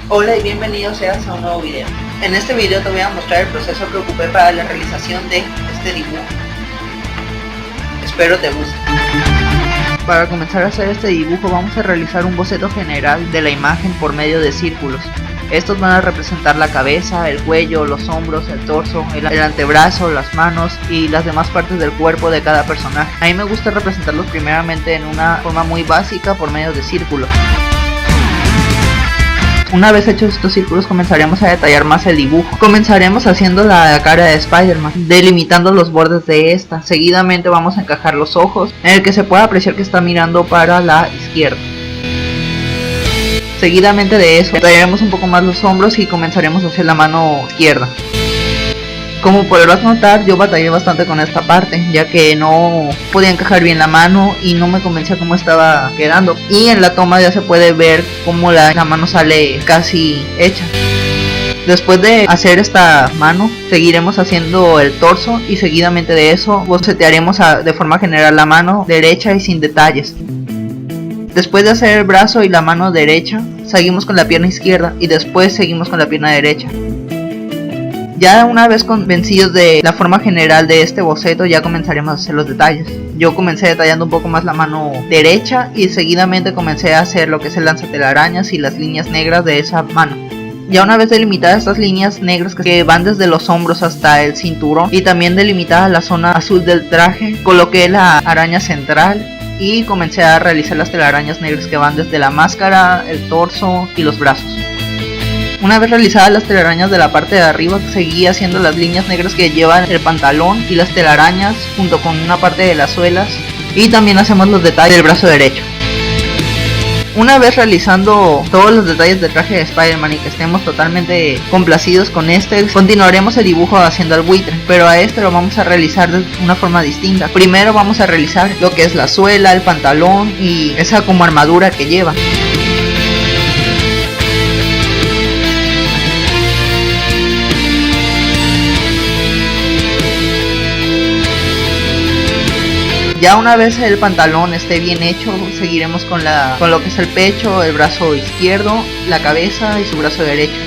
Hola y bienvenido seas a un nuevo video. En este video te voy a mostrar el proceso que ocupé para la realización de este dibujo. Espero te guste. Para comenzar a hacer este dibujo vamos a realizar un boceto general de la imagen por medio de círculos. Estos van a representar la cabeza, el cuello, los hombros, el torso, el antebrazo, las manos y las demás partes del cuerpo de cada personaje. A mí me gusta representarlos primeramente en una forma muy básica por medio de círculos. Una vez hechos estos círculos comenzaremos a detallar más el dibujo. Comenzaremos haciendo la cara de Spider-Man, delimitando los bordes de esta. Seguidamente vamos a encajar los ojos, en el que se puede apreciar que está mirando para la izquierda. Seguidamente de eso, detallaremos un poco más los hombros y comenzaremos a hacer la mano izquierda. Como podrás notar, yo batallé bastante con esta parte, ya que no podía encajar bien la mano y no me convencía cómo estaba quedando. Y en la toma ya se puede ver cómo la mano sale casi hecha. Después de hacer esta mano, seguiremos haciendo el torso y seguidamente de eso bocetearemos de forma general la mano derecha y sin detalles. Después de hacer el brazo y la mano derecha, seguimos con la pierna izquierda y después seguimos con la pierna derecha. Ya una vez convencidos de la forma general de este boceto, ya comenzaremos a hacer los detalles. Yo comencé detallando un poco más la mano derecha y seguidamente comencé a hacer lo que es el lanzatelarañas y las líneas negras de esa mano. Ya una vez delimitadas estas líneas negras que van desde los hombros hasta el cinturón y también delimitada la zona azul del traje, coloqué la araña central y comencé a realizar las telarañas negras que van desde la máscara, el torso y los brazos. Una vez realizadas las telarañas de la parte de arriba, seguí haciendo las líneas negras que llevan el pantalón y las telarañas junto con una parte de las suelas, y también hacemos los detalles del brazo derecho. Una vez realizando todos los detalles del traje de Spider-Man y que estemos totalmente complacidos con este, continuaremos el dibujo haciendo el buitre, pero a este lo vamos a realizar de una forma distinta. Primero vamos a realizar lo que es la suela, el pantalón y esa como armadura que lleva. Ya una vez el pantalón esté bien hecho, seguiremos con lo que es el pecho, el brazo izquierdo, la cabeza y su brazo derecho.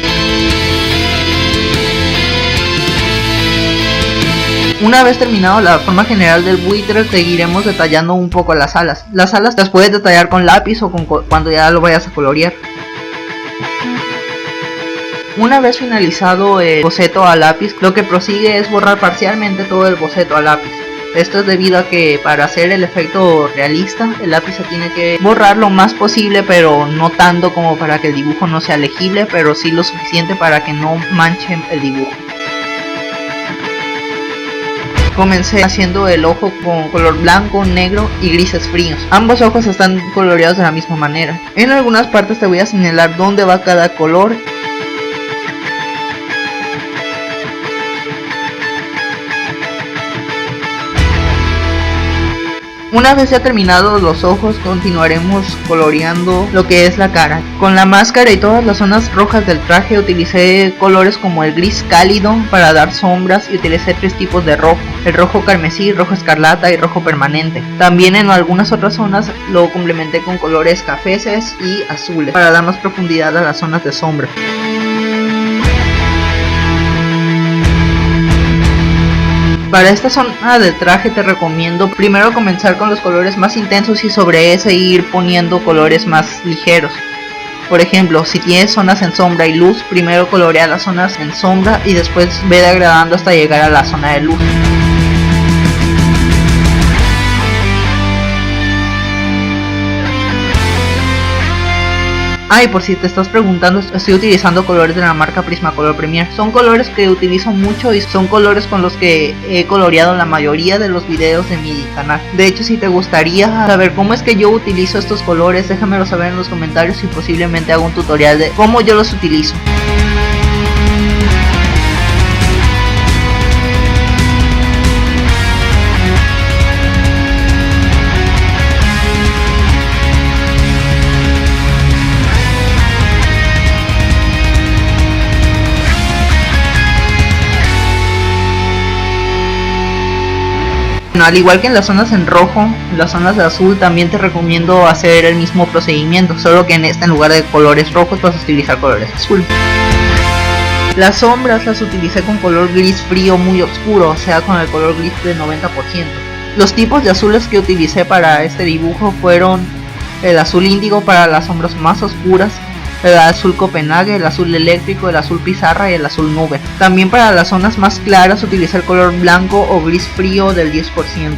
Una vez terminado la forma general del buitre, seguiremos detallando un poco las alas. Las alas las puedes detallar con lápiz o cuando ya lo vayas a colorear. Una vez finalizado el boceto a lápiz, lo que prosigue es borrar parcialmente todo el boceto a lápiz. Esto es debido a que para hacer el efecto realista, el lápiz se tiene que borrar lo más posible, pero no tanto como para que el dibujo no sea legible, pero sí lo suficiente para que no manche el dibujo. Comencé haciendo el ojo con color blanco, negro y grises fríos. Ambos ojos están coloreados de la misma manera. En algunas partes te voy a señalar dónde va cada color. Una vez ya terminados los ojos, continuaremos coloreando lo que es la cara. Con la máscara y todas las zonas rojas del traje utilicé colores como el gris cálido para dar sombras y utilicé 3 tipos de rojo: el rojo carmesí, rojo escarlata y rojo permanente. También en algunas otras zonas lo complementé con colores cafeces y azules para dar más profundidad a las zonas de sombra. Para esta zona del traje te recomiendo primero comenzar con los colores más intensos y sobre ese ir poniendo colores más ligeros. Por ejemplo, si tienes zonas en sombra y luz, primero colorea las zonas en sombra y después ve degradando hasta llegar a la zona de luz. Y por si te estás preguntando, estoy utilizando colores de la marca Prismacolor Premier. Son colores que utilizo mucho y son colores con los que he coloreado la mayoría de los videos de mi canal. De hecho, si te gustaría saber cómo es que yo utilizo estos colores, déjamelo saber en los comentarios y posiblemente haga un tutorial de cómo yo los utilizo. Bueno, al igual que en las zonas en rojo, en las zonas de azul también te recomiendo hacer el mismo procedimiento, solo que en esta, en lugar de colores rojos, vas a utilizar colores azules. Las sombras las utilicé con color gris frío muy oscuro, o sea, con el color gris del 90%. Los tipos de azules que utilicé para este dibujo fueron el azul índigo para las sombras más oscuras, el azul Copenhague, el azul eléctrico, el azul pizarra y el azul nube. También para las zonas más claras utilicé el color blanco o gris frío del 10%.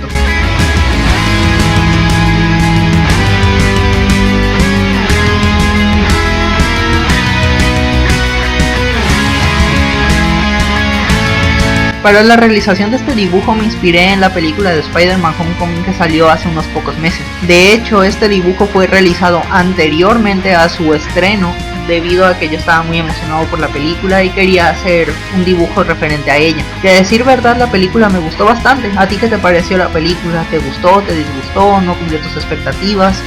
Para la realización de este dibujo me inspiré en la película de Spider-Man Homecoming que salió hace unos pocos meses. De hecho, este dibujo fue realizado anteriormente a su estreno, debido a que yo estaba muy emocionado por la película y quería hacer un dibujo referente a ella. Y a decir verdad, la película me gustó bastante. ¿A ti qué te pareció la película? ¿Te gustó? ¿Te disgustó? ¿No cumplió tus expectativas?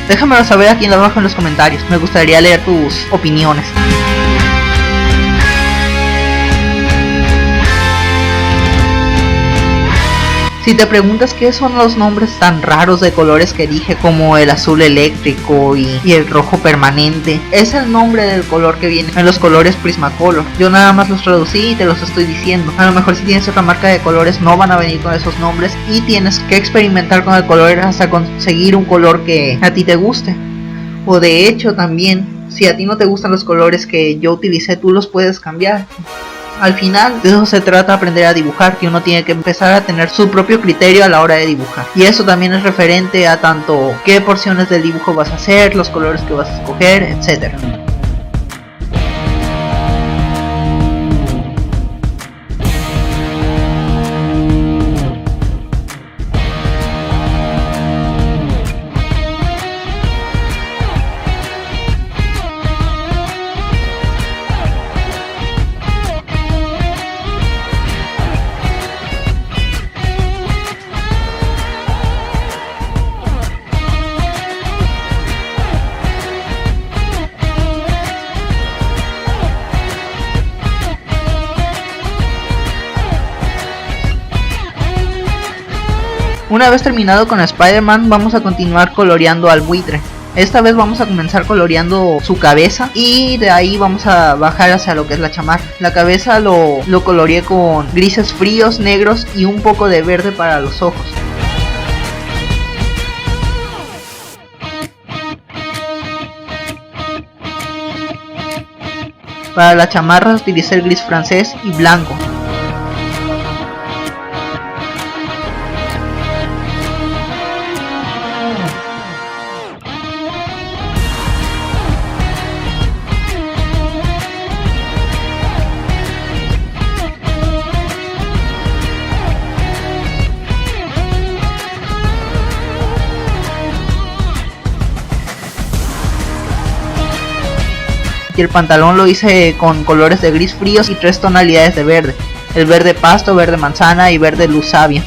Déjamelo saber aquí abajo en los comentarios, me gustaría leer tus opiniones. Si te preguntas qué son los nombres tan raros de colores que dije, como el azul eléctrico y el rojo permanente, es el nombre del color que viene en los colores Prismacolor. Yo nada más los traducí y te los estoy diciendo. A lo mejor si tienes otra marca de colores no van a venir con esos nombres y tienes que experimentar con el color hasta conseguir un color que a ti te guste. O de hecho también, si a ti no te gustan los colores que yo utilicé, tú los puedes cambiar. Al final, de eso se trata, aprender a dibujar, que uno tiene que empezar a tener su propio criterio a la hora de dibujar. Y eso también es referente a tanto qué porciones del dibujo vas a hacer, los colores que vas a escoger, etc. Una vez terminado con Spider-Man, vamos a continuar coloreando al buitre. Esta vez vamos a comenzar coloreando su cabeza y de ahí vamos a bajar hacia lo que es la chamarra. La cabeza lo coloreé con grises fríos, negros y un poco de verde para los ojos. Para la chamarra utilicé el gris francés y blanco. Y el pantalón lo hice con colores de gris fríos y 3 tonalidades de verde: el verde pasto, verde manzana y verde luz sabia.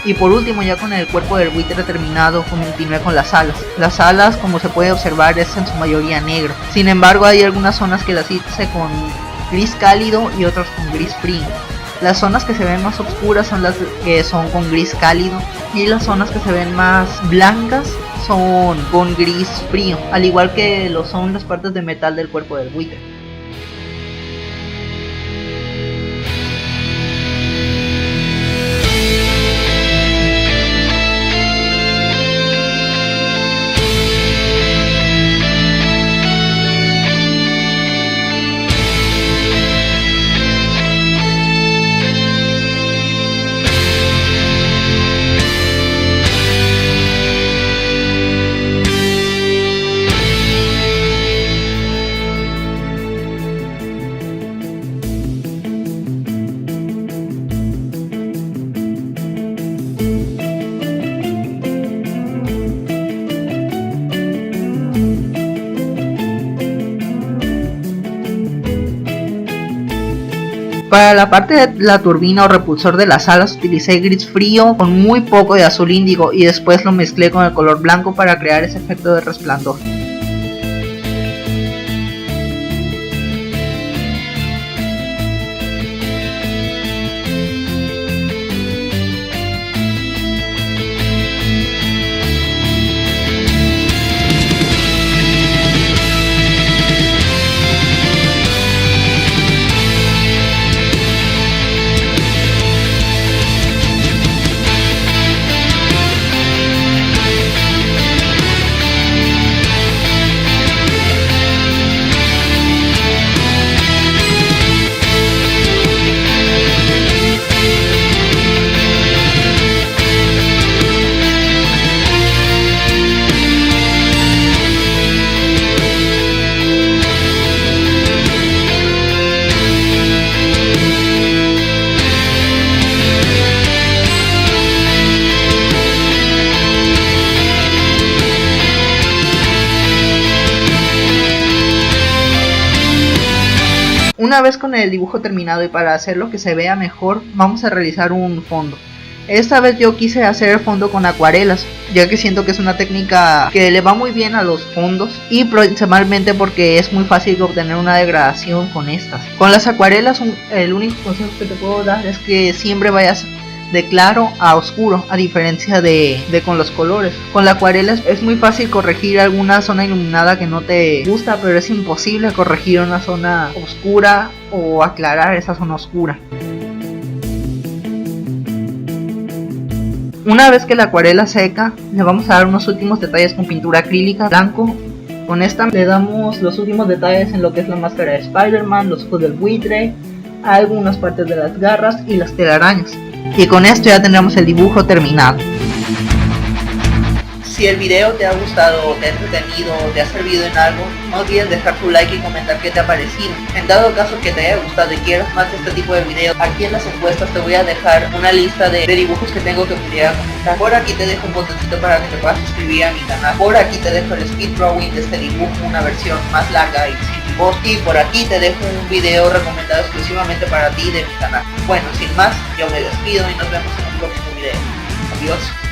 Y por último, ya con el cuerpo del buitre terminado, continué con las alas. Las alas, como se puede observar, es en su mayoría negro. Sin embargo, hay algunas zonas que las hice con gris cálido y otras con gris frío. Las zonas que se ven más oscuras son las que son con gris cálido, y las zonas que se ven más blancas son con gris frío, al igual que lo son las partes de metal del cuerpo del buitre. Para la parte de la turbina o repulsor de las alas utilicé gris frío con muy poco de azul índigo y después lo mezclé con el color blanco para crear ese efecto de resplandor. Una vez con el dibujo terminado y para hacerlo que se vea mejor, vamos a realizar un fondo. Esta vez yo quise hacer el fondo con acuarelas, ya que siento que es una técnica que le va muy bien a los fondos y principalmente porque es muy fácil obtener una degradación con estas. Con las acuarelas el único consejo que te puedo dar es que siempre vayas de claro a oscuro, a diferencia de con los colores. Con la acuarela es muy fácil corregir alguna zona iluminada que no te gusta, pero es imposible corregir una zona oscura o aclarar esa zona oscura. Una vez que la acuarela seca, le vamos a dar unos últimos detalles con pintura acrílica blanco. Con esta le damos los últimos detalles en lo que es la máscara de Spider-Man, los ojos del buitre, algunas partes de las garras y las telarañas. Y con esto ya tendremos el dibujo terminado. Si el video te ha gustado, te ha entretenido, te ha servido en algo, no olvides dejar tu like y comentar qué te ha parecido. En dado caso que te haya gustado y quieras más de este tipo de videos, aquí en las encuestas te voy a dejar una lista de dibujos que tengo que pudiera comentar. Por aquí te dejo un botoncito para que te puedas suscribir a mi canal. Por aquí te dejo el speed drawing de este dibujo, una versión más larga y sin voz. Y por aquí te dejo un video recomendado exclusivamente para ti de mi canal. Bueno, sin más, yo me despido y nos vemos en un próximo video. Adiós.